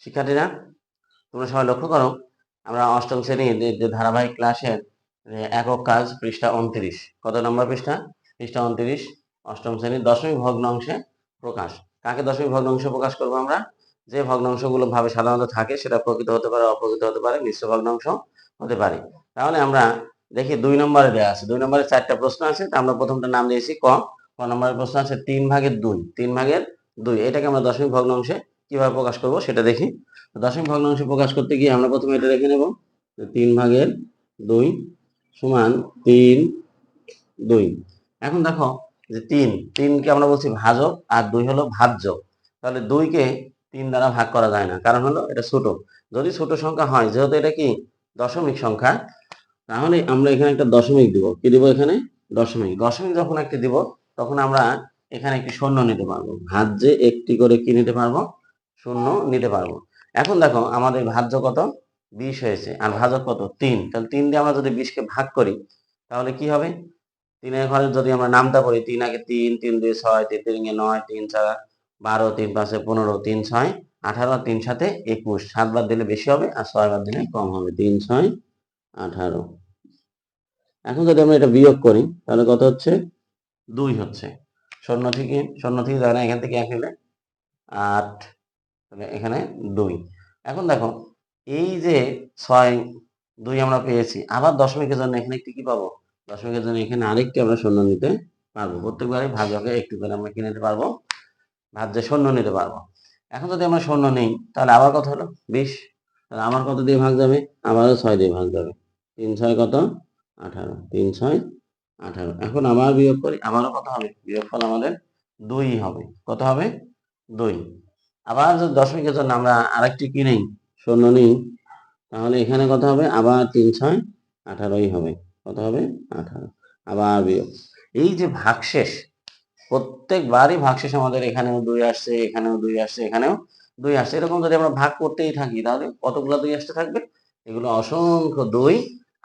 শিক্ষার্থীরা তোমরা সবাই লক্ষ্য করো, আমরা অষ্টম শ্রেণীর যে ধারাবাহিক ক্লাসের একক কাজ পৃষ্ঠা 29, কত নম্বর পৃষ্ঠা? পৃষ্ঠা 29, অষ্টম শ্রেণীর দশমিক ভগ্নাংশে প্রকাশ। কাকে দশমিক ভগ্নাংশে প্রকাশ করবো আমরা? যে ভগ্নাংশগুলো ভাবে সাধারণত থাকে সেটা প্রকৃত হতে পারে, অপ্রকৃত হতে পারে, মিশ্র ভগ্নাংশ হতে পারে। তাহলে আমরা দেখি 2 নম্বরে দেওয়া আছে, 2 নম্বরে 4টা প্রশ্ন আছে। আমরা প্রথমটা নাম দিয়েছি ক নম্বরের প্রশ্ন আছে 3/2, 3/2। এটাকে আমরা দশমিক ভগ্নাংশে কিভাবে প্রকাশ করব সেটা দেখি। দশমিক ভগ্নাংশে প্রকাশ করতে গিয়ে আমরা প্রথমে এটা রেখে নেব, 3/2 সমান 3/2। এখন দেখো যে 3কে আমরা বলছি ভাজক আর 2 হলো ভাজ্য। তাহলে 2কে 3 দ্বারা ভাগ করা যায় না, কারণ হলো এটা ছোট। যদি ছোট সংখ্যা হয়, যেহেতু এটা কি দশমিক সংখ্যা, তাহলে আমরা এখানে একটা দশমিক দিব। কি দিব এখানে? দশমিক যখন একটি দিব, তখন আমরা এখানে একটি শূন্য নিতে পারবো। ভাজ্যে একটি করে কি নিতে পারবো? শূন্য নিতে পারবো। এখন দেখো আমাদের ভাজ্য কত? 20 হয়েছে, আর ভাজক কত? 3। তাহলে 3 দিয়ে আমরা যদি 20কে ভাগ করি, তাহলে কি হবে? 3-এর ঘরে যদি আমরা নামতা পড়ি, 3 আগে 3, 3 2 6, 3 3 9, 3 4 12, 3 5 15, 3 6 18, 3 7 21। 7 বার দিলে বেশি হবে আর 6 বার দিলে কম হবে। 3 6 18। এখন যদি আমরা এটা বিয়োগ করি, তাহলে কত হচ্ছে? 2 হচ্ছে। শূন্য থেকে যায় না, এখান থেকে 1 হলে 8, তাহলে এখানে 2। এখন দেখো এই যে 6 2 আমরা পেয়েছি, আবার দশমিকের জন্য এখানে একটি কি পাবো? দশমিকের জন্য এখানে আরেকটি আমরা শূন্য নিতে পারবো। প্রত্যেকবারই ভাজকে একটু করে আমরা কি নিতে পারবো? ভাজ্যে শূন্য নিতে পারবো। এখন যদি আমরা শূন্য নেই, তাহলে আবার কত হলো? 20। তাহলে আমার কত দিয়ে ভাগ যাবে? আবারও 6 দিয়ে ভাগ যাবে। 3 6 কত? 18। 3 6 18। এখন আবার বিয়োগ করি, আবারও কত হবে? বিয়োগফল আমাদের 2 হবে। কত হবে? 2। আবার যদি দশমিকের জন্য আমরা আরেকটি কি নেই? শূন্য নিই, তাহলে এখানে কত হবে? আবার 3 6 18ই হবে। কত হবে? 18। আবার বিয়োগ। এই যে ভাগশেষ, প্রত্যেকবারই ভাগশেষ আমাদের এখানেও 2 আসছে, এখানেও 2 আসছে, এখানেও 2 আসছে। এরকম যদি আমরা ভাগ করতেই থাকি, তাহলে কতগুলো 2 আসতে থাকবে? এগুলো অসংখ্য 2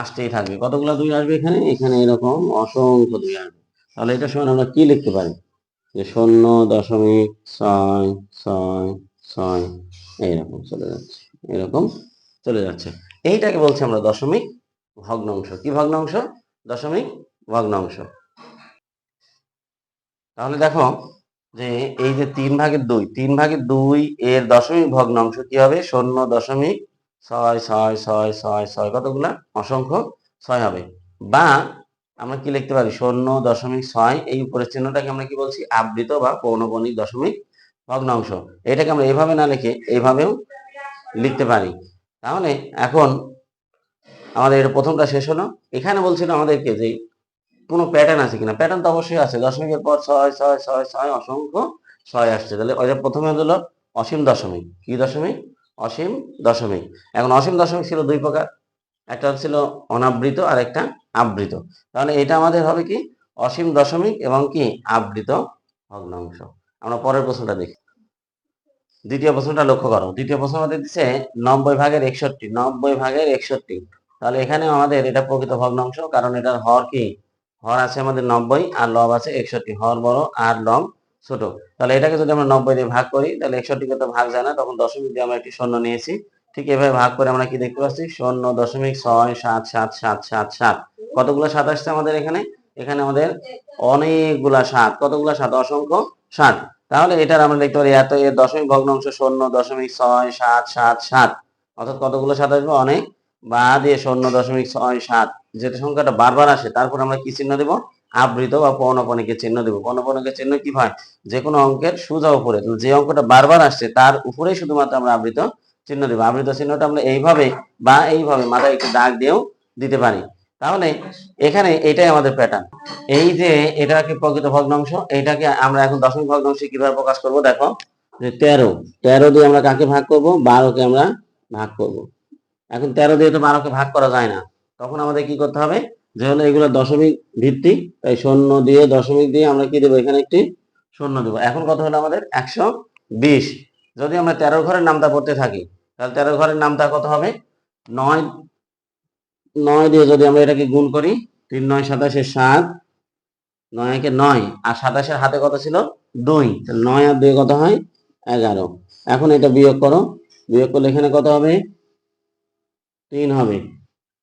আসতেই থাকবে। কতগুলো 2 আসবে এখানে? এখানে এরকম অসংখ্য 2 আসবে। তাহলে এটা সমান আমরা কি লিখতে পারি? যে 0.666 এইরকম চলে যাচ্ছে, এরকম চলে যাচ্ছে। এইটাকে বলছি আমরা দশমিক ভগ্নাংশ। কি ভগ্নাংশ? দশমিক ভগ্নাংশ। তাহলে দেখো যে এই যে 3/2 এর দশমিক ভগ্নাংশ কি হবে? 0.66666। কতগুলা? অসংখ্য 6 হবে। বা আমরা কি লিখতে পারি? 0.6। এই উপরের চিহ্নটাকে আমরা কি বলছি? আবৃত বা পৌনঃপুনিক দশমিক ভগ্নাংশ। এটাকে আমরা এভাবে না লিখে এইভাবেও লিখতে পারি। তাহলে এখন আমাদের এটা প্রথমটা শেষ হলো। এখানে বলছিল আমাদেরকে যে কোনো প্যাটার্ন আছে কিনা? প্যাটার্ন তো অবশ্যই আছে। দশমিকের পর 6 6 6 6 অসংখ্য 6 আসছে। তাহলে ওইটা প্রথমে হলো অসীম দশমিক। কি দশমিক? অসীম দশমিক। এখন অসীম দশমিক ছিল 2 প্রকার, একটা ছিল অনাবৃত আর একটা আবৃত। তাহলে এটা আমাদের হবে কি? অসীম দশমিক এবং কি আবৃত ভগ্নাংশ। আমরা পরের প্রশ্নটা দেখি। দ্বিতীয় প্রশ্নটা লক্ষ্য করো। দ্বিতীয় প্রশ্ন আমাদের দিচ্ছে 90/61। 90/61। তাহলে এখানে আমাদের এটা প্রকৃত ভগ্নাংশ, কারণ এটার হর কি? হর আছে আমাদের 90 আর লব আছে 61। হর বড় আর লব ছোট। তাহলে এটাকে যদি আমরা 90 দিয়ে ভাগ করি, তাহলে 61কে তো ভাগ যায় না, তখন দশমিক দিয়ে আমরা একটি শূন্য নিয়েছি। ঠিক এভাবে ভাগ করে আমরা কি দেখতে পাচ্ছি? 0.67777। কতগুলো 7 আসছে আমাদের এখানে? এখানে আমাদের অনেকগুলা 7। কতগুলা 7? অসংখ্য 7। তাহলে এটার আমরা লিখতে পারি এত এর দশমিক ভগ্নাংশ 0.6777। অর্থাৎ কতগুলো 7 আসবে? অনেক। বা দিয়ে 0.67। যেটা সংখ্যাটা বারবার আসে, তারপর আমরা কি চিহ্ন দেব? আবৃত বা পৌনঃপুনিকের চিহ্ন দেব। পৌনঃপুনিকের চিহ্ন কি হয়? যে কোনো অঙ্কের সোজা উপরে যে অঙ্কটা বারবার আসছে তার উপরেই শুধুমাত্র আমরা আবৃত চিহ্ন দেব। আবৃত চিহ্নটা আমরা এইভাবে বা এইভাবে মাথায় একটু দাগ দিয়েও দিতে পারি। তাহলে এখানে এটাই আমাদের প্যাটার্ন। এই যে এটাকে প্রকৃত ভগ্নাংশ, এইটাকে আমরা এখন দশমিক ভগ্নাংশে কিভাবে প্রকাশ করব? দেখো যে 13 দিয়ে আমরা কাকে ভাগ করব? 12কে আমরা ভাগ করব। এখন 13 দিয়ে তো 12কে ভাগ করা যায় না, তখন আমাদের কি করতে হবে? যে হলো এগুলো দশমিক ভিত্তিক, তাই শূন্য দিয়ে দশমিক দিয়ে আমরা কি দেবো? এখানে একটি শূন্য দেবো। এখন কত হলো আমাদের? 120। যদি আমরা 13 ঘরের নামতা পড়তে থাকি, তাহলে 13 ঘরের নামতা কত হবে? 9 9 দিয়ে যদি আমরা এটাকে গুণ করি, 3 9 27 7, 9 একে 9 আর 27-এর হাতে কত ছিল? 2। তাহলে 9 আর 2 কত হয়? 11। এখন এটা বিয়োগ করো। বিয়োগ করলে এখানে কত হবে? 3 হবে।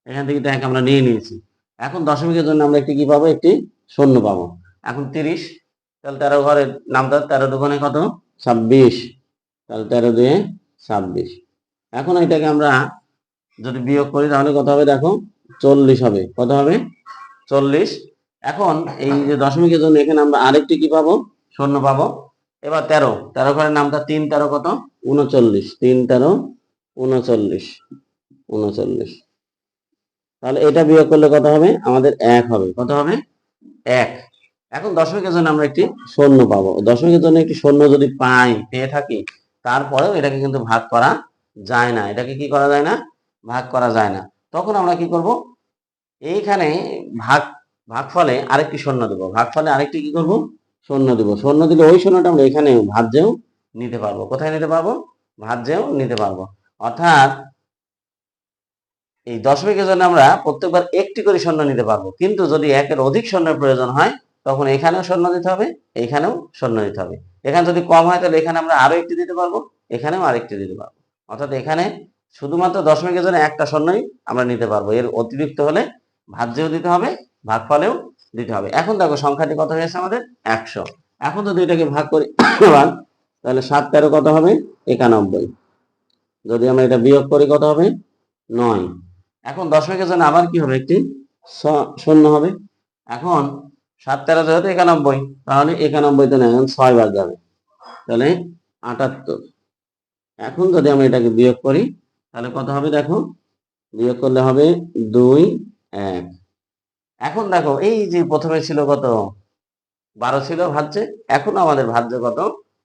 এখান থেকে তো 1 আমরা নিয়ে নিয়েছি। এখন দশমিকের জন্য আমরা একটি কি পাবো? একটি শূন্য পাবো। এখন 30, তাহলে 13 ঘরের নামটা 13 দুগুণে কত? 26। তাহলে 13 দিয়ে 26। এখন এটাকে আমরা যদি বিয়োগ করি তাহলে কত হবে? দেখো 40 হবে। কত হবে? 40। এখন এই যে দশমিকের জন্য এখানে আমরা আরেকটি কি পাবো? শূন্য পাবো। এবার 13 ঘরের নামটা 3 13 কত? 39। 3 13 39। 39। তাহলে এটা বিয়োগ করলে কত হবে? আমাদের 1 হবে। কত হবে? 1। এখন দশমিকের জন্য আমরা একটি শূন্য পাবো। দশমিকের জন্য একটি শূন্য যদি পেয়ে থাকি, তারপরেও এটাকে কিন্তু ভাগ করা যায় না। এটাকে কি করা যায় না? ভাগ করা যায় না। তখন আমরা কি করব? এইখানে ভাগফলে আরেকটি শূন্য দেব। ভাগফলে আরেকটি কি করব? শূন্য দেব। শূন্য দিলে ওই শূন্যটা আমরা এখানে ভাজ্যেও নিতে পারবো। কোথায় নিতে পারবো? ভাজ্যেও নিতে পারবো। অর্থাৎ এই দশমিকের জন্য আমরা প্রত্যেকবার একটি করে শূন্য নিতে পারবো, কিন্তু যদি একের অধিক শূন্যের প্রয়োজন হয় তখন এখানেও শূন্য দিতে হবে, এইখানেও শূন্য দিতে হবে। এখানে যদি কম হয় তাহলে এখানে আমরা আরো একটি দিতে পারবো, এখানেও আরেকটি দিতে পারবো। অর্থাৎ এখানে শুধুমাত্র দশমিকের জন্য একটা শূন্যই আমরা নিতে পারবো। এর অতিরিক্ত হলে ভাজ্যেও দিতে হবে, ভাগফলেও দিতে হবে। এখন দেখো সংখ্যাটি কত হয়েছে আমাদের? 100। এখন যদি এটাকে ভাগ করি তাহলে 7 13 কত হবে? 91। যদি আমরা এটা বিয়োগ করি কত হবে? 9। এখন দশমিকের জন্য আবার কি হবে? একটি শূন্য হবে। এখন 7 13 যেহেতু 91, তাহলে 91 তে না, এখন 6 বার যাবে, তাহলে 78। এখন যদি আমরা এটাকে বিয়োগ করি তাহলে কত হবে? দেখো বিয়োগ করলে হবে 2 1। এখন দেখো এই যে প্রথমে ছিল কত? 12 ছিল ভাজ্যে, এখন আমাদের ভাজ্য কত?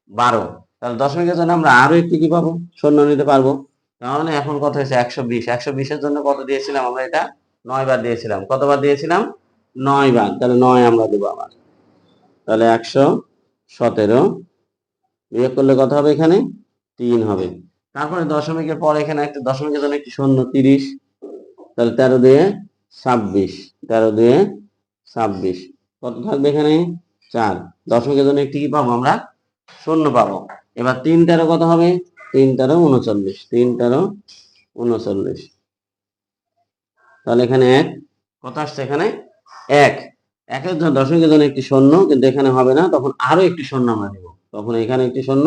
12। তাহলে দশমিকের জন্য আমরা আরো একটি কি পাবো? শূন্য নিতে পারবো। তাহলে এখন কত হয়েছে? 120। 120 এর জন্য কত দিয়েছিলাম আমরা? এটা 9 বার দিয়েছিলাম। কতবার দিয়েছিলাম? 9 বার। তাহলে 9 আমরা দেবো আবার। তাহলে 117 বিয়োগ করলে কত হবে? এখানে 3 হবে। তারপরে দশমিকের পর এখানে একটা দশমিকের জন্য একটি শূন্য 30। তাহলে 13 দিয়ে 26। 13 দিয়ে 26 কত থাকবে? এখানে 4। দশমিকের জন্য একটি কি পাবো? আমরা শূন্য পাবো। এবার 3 13 কত হবে? 3 13 39। 3 13 39। তাহলে এখানে 1 কত আসছে? এখানে 1। একের জন্য দশমিকের জন্য একটি শূন্য, কিন্তু এখানে হবে না, তখন আরো একটি শূন্য আমরা নেব। তখন এখানে একটি শূন্য,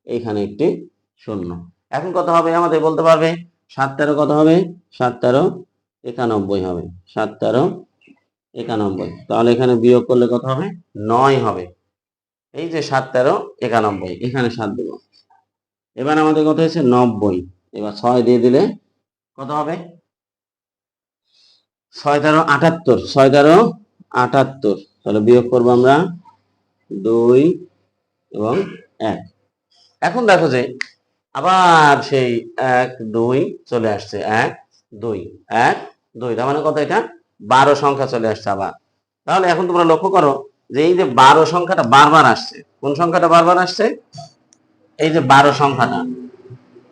এইখানে একটি শূন্য। এখন কত হবে আমাদের বলতে পারবে? 7 13 কত হবে? 7 13 91 হবে। 7 13 91। তাহলে এখানে বিয়োগ করলে কত হবে? 9 হবে। এই যে 7 13 91, এখানে 7 দেব। এবার আমাদের কত হয়েছে? 90। এবার 6 দিয়ে দিলে কত হবে? 6 13 78। 6 13 78। তাহলে বিয়োগ করবো আমরা 2 এবং 1। এখন দেখো যে আবার সেই 1 2 চলে আসছে। 1 2 1 2, তার মানে কত? এটা 12 সংখ্যা চলে আসছে আবার। তাহলে এখন তোমরা লক্ষ্য করো যে এই যে 12 সংখ্যাটা বারবার আসছে। কোন সংখ্যাটা বারবার আসছে? এই যে 12 সংখ্যাটা।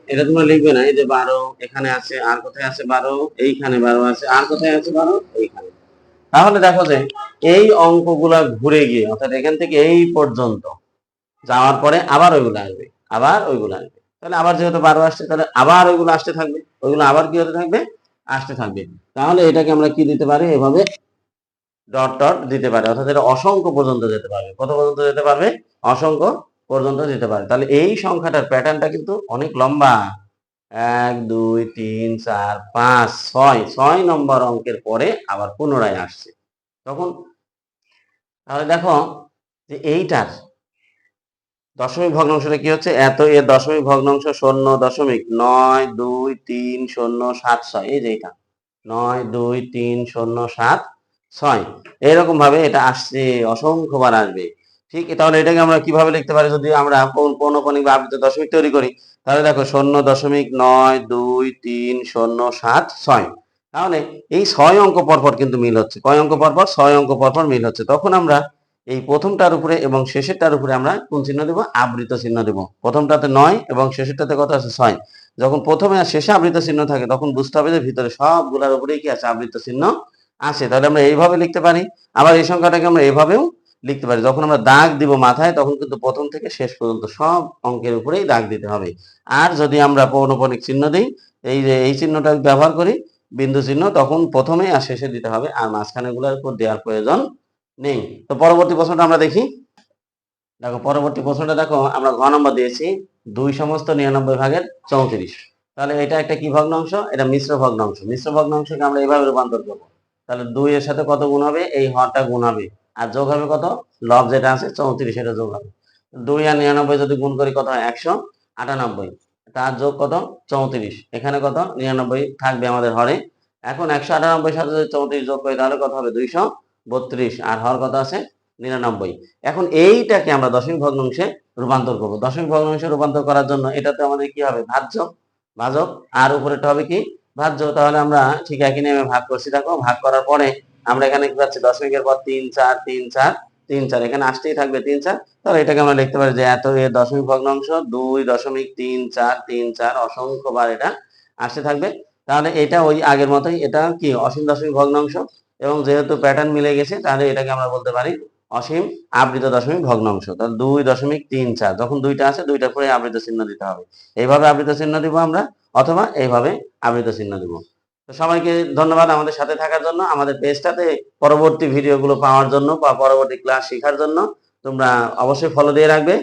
এটা তোমরা লিখবে না। এই যে 12 এখানে আছে, আর কোথায় আছে 12? এইখানে 12 আছে, আর কোথায় আছে 12? এইখানে। তাহলে দেখো যে এই অঙ্কগুলা ঘুরে গিয়ে, অর্থাৎ এখান থেকে এই পর্যন্ত যাওয়ার পরে আবার ওইগুলো আসবে, আবার ওইগুলো আসবে। তাহলে আবার যেহেতু 12 আসছে, তাহলে আবার ওইগুলো আসতে থাকবে, ওইগুলো আবার কি হতে থাকবে? আসতে থাকবে। তাহলে এটাকে আমরা কি দিতে পারি? এভাবে ডট ডট দিতে পারি। অর্থাৎ এটা অসংখ্য পর্যন্ত যেতে পারবে। কত পর্যন্ত যেতে পারবে? অসংখ্য পর্যন্ত যেতে পারে। তাহলে এই সংখ্যাটার প্যাটার্নটা কিন্তু অনেক লম্বা। 1 2 3 4 5 6, 6 নম্বর অঙ্কের পরে আবার পুনরায় আসছে। তখন তাহলে দেখো যে এইটার দশমিক ভগ্নাংশটা কি হচ্ছে? এত এর দশমিক ভগ্নাংশ 0.923076। এই যে এটা 923076, এরকম ভাবে এটা আসছে, অসংখ্যবার আসবে। ঠিক, তাহলে এটাকে আমরা কিভাবে লিখতে পারি? যদি আমরা পৌনঃপুনিক বা আবৃত দশমিক তৈরি করি, তাহলে দেখো 0.923076। তাহলে এই 6 অঙ্ক পরপর কিন্তু মিল হচ্ছে। কয় অঙ্ক পরপর? 6 অঙ্ক পরপর মিল হচ্ছে। তখন আমরা এই প্রথমটার উপরে এবং শেষেরটার উপরে আমরা কোন চিহ্ন দেব? আবৃত চিহ্ন দেব। প্রথমটাতে 9 এবং শেষেরটাতে কত আছে? 6। যখন প্রথমে আর শেষে আবৃত চিহ্ন থাকে তখন বুঝতে হবে যে ভিতরে সবগুলোর উপরেই কি আছে? আবৃত চিহ্ন আছে। তাহলে আমরা এইভাবে লিখতে পারি। আবার এই সংখ্যাটাকে আমরা এভাবেও লিখতে পারি। যখন আমরা দাগ দিব মাথায় তখন কিন্তু প্রথম থেকে শেষ পর্যন্ত সব অঙ্কের উপরেই দাগ দিতে হবে। আর যদি আমরা পৌনঃপুনিক চিহ্ন দিই, এই যে এই চিহ্নটা ব্যবহার করি বিন্দু চিহ্ন, তখন প্রথমে আর শেষে দিতে হবে, আর মাঝখানে গুলোর উপর দেওয়ার প্রয়োজন নেই। তো পরবর্তী প্রশ্নটা আমরা দেখি। দেখো পরবর্তী প্রশ্নটা দেখো, আমরা ঘ নম্বর দিয়েছি 2 সমস্ত 99 ভাগের 34। তাহলে এটা একটা কি ভগ্নাংশ? এটা মিশ্র ভগ্নাংশ। মিশ্র ভগ্নাংশকে আমরা এইভাবে রূপান্তর করব। তাহলে 2 এর সাথে কত গুণ হবে? এই হরটা গুণ হবে, আর যোগ হবে কত? লব যেটা আছে 34, এটা যোগ হবে। 2 আর 99 যদি গুণ করি কত হয়? 198। তার যোগ কত? 34। এখানে কত? 99 থাকবে আমাদের হরে। এখন 198 সাথে যদি 34 যোগ করি তাহলে কত হবে? 232। আর হর কত আছে? 99। এখন এইটাকে আমরা দশমিক ভগ্নাংশে রূপান্তর করব। দশমিক ভগ্নাংশে রূপান্তর করার জন্য এটাতে আমাদের কি হবে? ভাজ্য, ভাজক, আর উপরেরটা হবে কি? ভাজ্য। তাহলে আমরা ঠিক একই নিয়মে ভাগ করছি। দেখো ভাগ করার পরে আমরা এখানে কি পাচ্ছি? দশমিকের পর 3 4 3 4 3 4, এখানে আসতেই থাকবে 3 4। তাহলে এটাকে আমরা লিখতে পারি যে এত এর দশমিক ভগ্নাংশ 2.3434, অসংখ্যবার এটা আসতে থাকবে। তাহলে এটা ওই আগের মতোই, এটা কি অসীম দশমিক ভগ্নাংশ, এবং যেহেতু প্যাটার্ন মিলে গেছে তাহলে এটাকে আমরা বলতে পারি অসীম আবৃত দশমিক ভগ্নাংশ। তাহলে 2.34, যখন দুইটা আছে দুইটার পরে আবৃত চিহ্ন দিতে হবে। এইভাবে আবৃত চিহ্ন দিব আমরা, অথবা এইভাবে আবৃত চিহ্ন দিব। তো সবাইকে ধন্যবাদ আমাদের সাথে থাকার জন্য। আমাদের পেজটাতে পরবর্তী ভিডিওগুলো পাওয়ার জন্য বা পরবর্তী ক্লাস শেখার জন্য তোমরা অবশ্যই ফলো দিয়ে রাখবে।